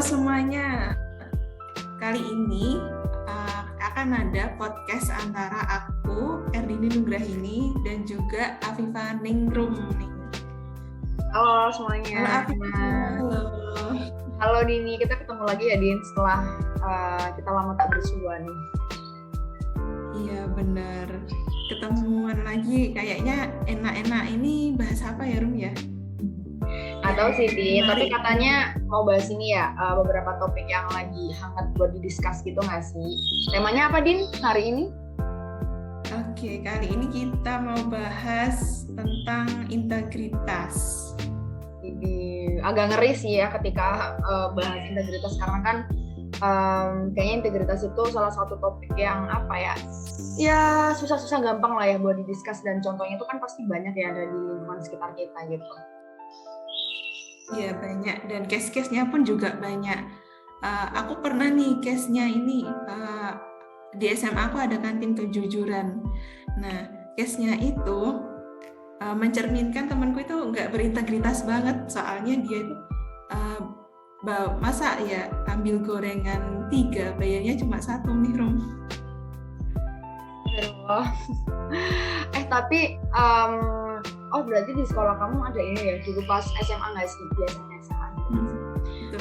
semuanya, kali ini akan ada podcast antara aku, Erdini Nugrahini, dan juga Afifah Ningrum nih. Halo semuanya. Halo Afifah. Halo Dini, kita ketemu lagi ya Din setelah kita lama tak bersua nih. Iya benar, ketemuan lagi. Kayaknya enak-enak ini bahas apa ya Rum ya? Nggak tahu sih Din, tapi katanya mau bahas ini ya, beberapa topik yang lagi hangat buat didiskus gitu nggak sih? Temanya apa Din hari ini? Oke, kali ini kita mau bahas tentang integritas. Ini agak ngeri sih ya ketika bahas integritas, karena kan kayaknya integritas itu salah satu topik yang ya susah-susah gampang lah ya buat didiskus, dan contohnya itu kan pasti banyak ya ada di lingkungan sekitar kita gitu. Iya banyak, dan case-case-nya pun juga banyak. Aku pernah nih case-nya ini, di SMA aku ada kantin kejujuran. Nah, case-nya itu mencerminkan temanku itu nggak berintegritas banget, soalnya dia itu masa ya ambil gorengan 3, bayarnya cuma 1 nih Rom. Tapi berarti di sekolah kamu ada ini ya, dulu pas SMA nggak sih, biasanya SMA.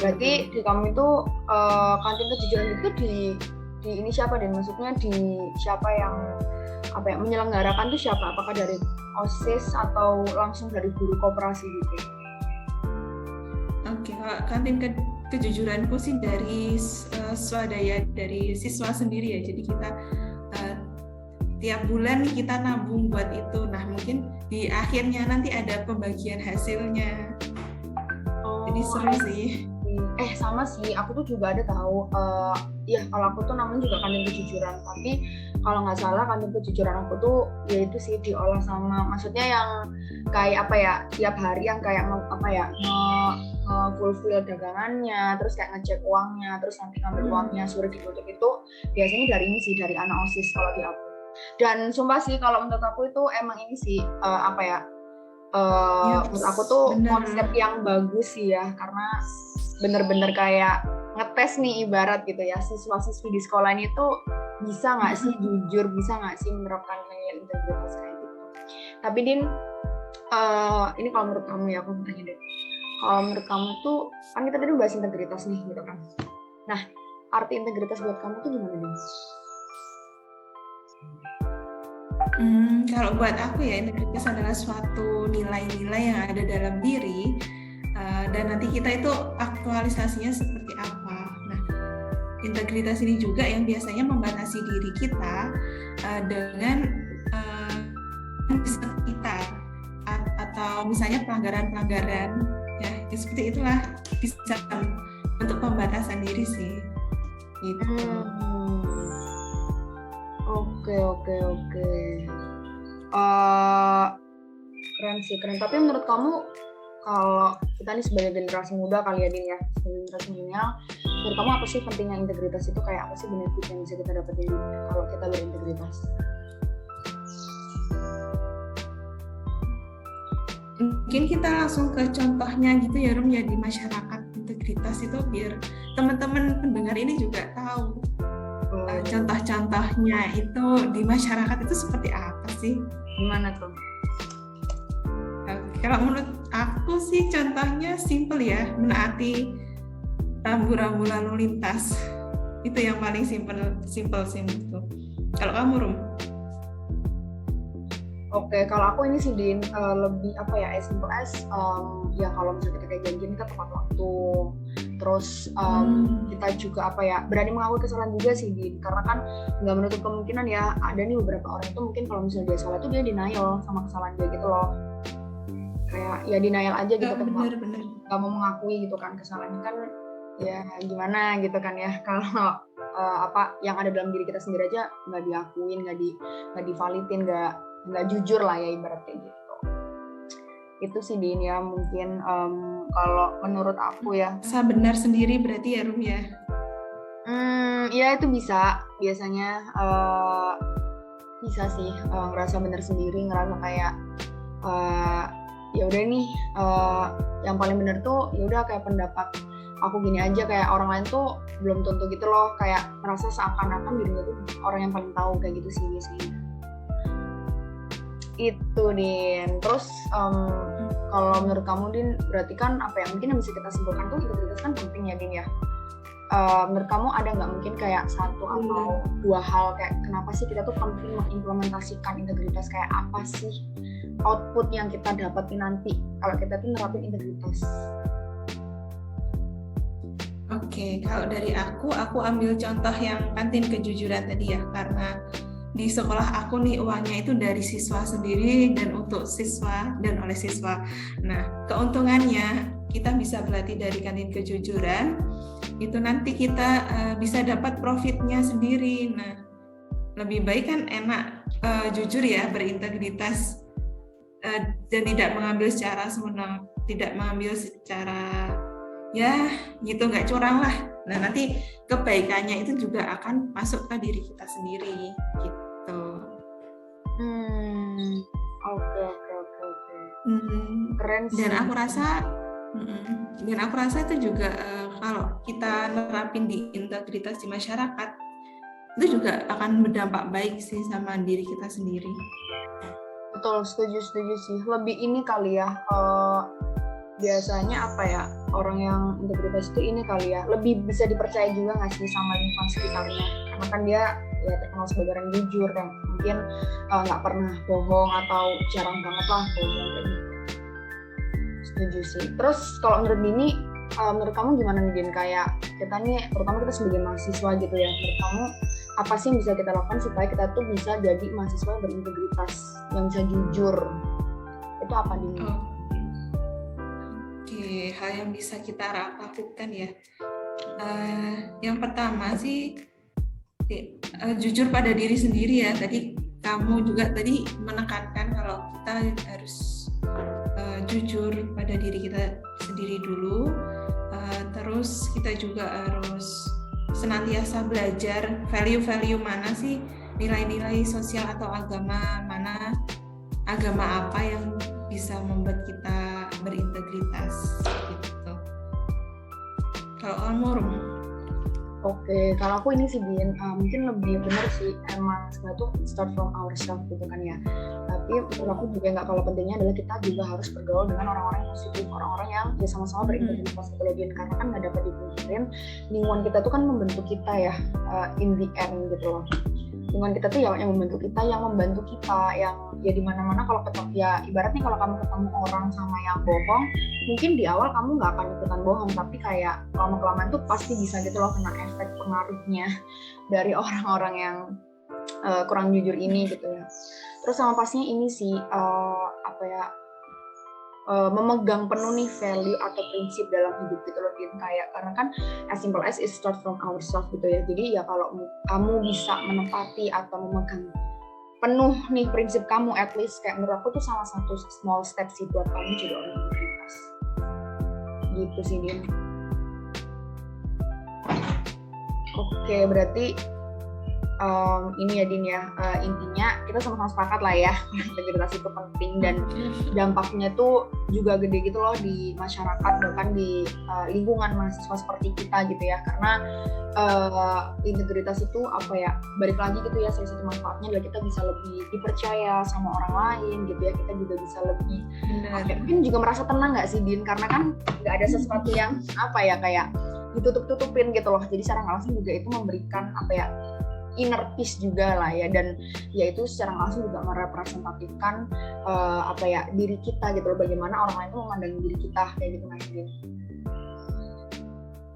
Berarti di kamu itu kantin kejujuran itu di ini siapa, dan maksudnya di siapa yang menyelenggarakan tuh siapa? Apakah dari OSIS atau langsung dari guru koperasi gitu? Oke, kalau kantin kejujuranku sih dari swadaya, dari siswa sendiri ya. Jadi kita tiap bulan kita nabung buat itu. Nah, mungkin di akhirnya nanti ada pembagian hasilnya. Jadi seru sih. Sama sih, aku tuh juga ada tahu. Kalau aku tuh namanya juga kantin kejujuran. Tapi kalau nggak salah kantin kejujuran aku tuh yaitu sih diolah sama, maksudnya yang kayak tiap hari yang kayak fulfill dagangannya, terus kayak ngecek uangnya, terus nanti ngambil uangnya suruh ditutup, itu biasanya dari ini sih, dari anak OSIS kalau di aku. Dan sumpah sih kalau menurut aku itu emang ini sih menurut aku tuh konsep yang bagus sih ya, karena bener-bener kayak ngetes nih ibarat gitu ya, siswa-siswi di sekolah ini tuh bisa nggak sih jujur, bisa nggak sih menerapkan nilai integritas kayak gitu. Tapi Din, ini kalau menurut kamu ya, aku tanya deh, kalau menurut kamu tuh kan kita tadi bahas integritas nih gitu kan. Nah, arti integritas buat kamu tuh gimana Din? Kalau buat aku ya, integritas adalah suatu nilai-nilai yang ada dalam diri, dan nanti kita itu aktualisasinya seperti apa. Nah, integritas ini juga yang biasanya membatasi diri kita dengan kita atau misalnya pelanggaran-pelanggaran ya seperti itulah, bisa untuk pembatasan diri sih gitu. Oke. Keren. Tapi menurut kamu, kalau kita nih sebagai generasi muda kali ya Din ya, sebagai generasi milenial, menurut kamu apa sih pentingnya integritas itu? Kayak apa sih benefit yang bisa kita dapetin kalau kita berintegritas? Mungkin kita langsung ke contohnya gitu ya Rum ya, di masyarakat integritas itu, biar teman-teman pendengar ini juga tahu contoh-contohnya itu di masyarakat itu seperti apa sih? Gimana tuh? Kalau menurut aku sih contohnya simple ya, menaati rambu-rambu lalu lintas. Itu yang paling simple itu. Kalau kamu Rum? Oke, kalau aku ini sih Din, lebih as simple as ya kalau misalnya kita kayak janjian kita tepat waktu, terus kita juga berani mengakui kesalahan juga sih Din, karena kan nggak menutup kemungkinan ya ada nih beberapa orang itu mungkin kalau misalnya dia salah tuh dia denial sama kesalahan dia gitu loh, kayak ya denial aja gitu, nggak mau mengakui gitu kan kesalahannya, kan ya gimana gitu kan ya, kalau yang ada dalam diri kita sendiri aja nggak diakuin, nggak divalidin, nggak jujur lah ya ibaratnya gitu. Itu sih Din ya, mungkin kalau menurut aku ya. Rasa benar sendiri berarti ya Rum ya? Ya itu bisa, biasanya bisa sih ngerasa benar sendiri, ngerasa kayak ya udah nih yang paling benar tuh ya udah kayak pendapat aku gini aja, kayak orang lain tuh belum tentu gitu loh, kayak merasa seakan-akan dirinya tuh orang yang paling tahu kayak gitu sih biasanya. Itu Din. Terus kalau menurut kamu Din, berarti kan apa ya, mungkin yang bisa kita simpulkan tuh integritas kan penting ya Din ya. Menurut kamu ada nggak mungkin kayak satu atau dua hal kayak kenapa sih kita tuh penting mengimplementasikan integritas, kayak apa sih output yang kita dapatin nanti kalau kita tuh nerapin integritas? Oke, kalau dari aku ambil contoh yang kantin kejujuran tadi ya, karena di sekolah aku nih uangnya itu dari siswa sendiri dan untuk siswa dan oleh siswa. Nah, keuntungannya kita bisa berlatih dari kantin kejujuran, itu nanti kita bisa dapat profitnya sendiri. Nah, lebih baik kan enak jujur ya, berintegritas dan tidak mengambil secara sewenang, tidak mengambil secara ya gitu, nggak curang lah. Nah, nanti kebaikannya itu juga akan masuk ke diri kita sendiri gitu. Oke. Keren sih. Dan aku rasa itu juga kalau kita nerapin di integritas di masyarakat itu juga akan berdampak baik sih sama diri kita sendiri. Betul, setuju sih. Lebih ini kali ya, biasanya apa ya, orang yang integritas itu ini kali ya, lebih bisa dipercaya juga nggak sih sama lingkungan sekitarnya, karena kan dia ya terkenal sebagai orang jujur dan mungkin nggak pernah bohong atau jarang banget lah bohong kayak gitu. Setuju sih. Terus kalau menurut Dini, menurut kamu gimana nih Din, kayak kita nih, terutama kita sebagai mahasiswa gitu ya, menurut kamu apa sih yang bisa kita lakukan supaya kita tuh bisa jadi mahasiswa yang berintegritas, yang bisa jujur, itu apa Dini? Oke, hal yang bisa kita lakukan ya. Yang pertama sih jujur pada diri sendiri ya. Tadi kamu juga tadi menekankan kalau kita harus jujur pada diri kita sendiri dulu. Terus kita juga harus senantiasa belajar value-value mana sih, nilai-nilai sosial atau agama mana, agama apa yang bisa membuat kita berintegritas gitu. Kalau kamu, Rum? Oke, kalau aku ini sih Din, mungkin lebih benar sih, emang sebenarnya tuh start from ourselves gitu kan ya. Tapi menurut aku juga nggak kalah pentingnya adalah kita juga harus bergaul dengan orang-orang yang positif, orang-orang yang ya sama-sama berintegritas gitu loh Din. Karena kan nggak dapat dipungkirin, lingkungan kita tuh kan membentuk kita ya, in the end gitu loh. Lingkungan kita tuh yang membentuk kita, yang membantu kita, yang ya di mana-mana kalau ketemu, ya ibaratnya kalau kamu ketemu orang sama yang bohong, mungkin di awal kamu nggak akan ikutan bohong, tapi kayak lama-kelamaan tuh pasti bisa gitu loh kena efek pengaruhnya dari orang-orang yang kurang jujur ini gitu ya. Terus sama pastinya ini sih memegang penuh nih value atau prinsip dalam hidup gitu loh Din, kayak karena kan as simple as it start from ourselves gitu ya. Jadi ya kalau kamu bisa menempati atau memegang penuh nih prinsip kamu, at least kayak menurut aku tuh salah satu small step sih buat kamu jadi orang integritas gitu sih Din. Oke, berarti ini ya Din ya, intinya kita sama-sama sepakat lah ya integritas itu penting dan dampaknya tuh juga gede gitu loh di masyarakat, bahkan di lingkungan mahasiswa seperti kita gitu ya, karena integritas itu apa ya, balik lagi gitu ya, salah satu manfaatnya adalah kita bisa lebih dipercaya sama orang lain gitu ya, kita juga bisa lebih mungkin juga merasa tenang nggak sih Din, karena kan nggak ada sesuatu yang apa ya kayak ditutup-tutupin gitu loh, jadi secara langsung juga itu memberikan apa ya, inner peace juga lah ya, dan yaitu secara langsung juga merepresentatifkan apa ya, diri kita gitu loh, bagaimana orang lain itu memandang diri kita kayak gitu kan.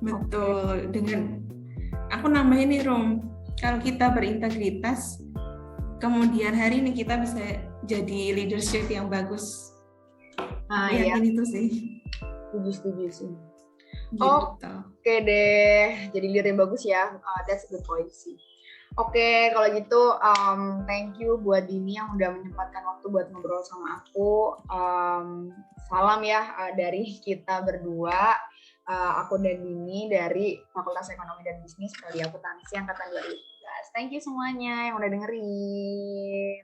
Betul. Dengan aku nambahin nih Rom, kalau kita berintegritas kemudian hari ini kita bisa jadi leadership yang bagus. Aku yakin itu sih. Setuju sih. Gitu. Oke deh, jadi leader yang bagus ya. That's a good point sih. Oke, kalau gitu thank you buat Dini yang udah menyempatkan waktu buat ngobrol sama aku. Salam ya dari kita berdua. Aku dan Dini dari Fakultas Ekonomi dan Bisnis Prodi Akuntansi angkatan 2013. Thank you semuanya yang udah dengerin.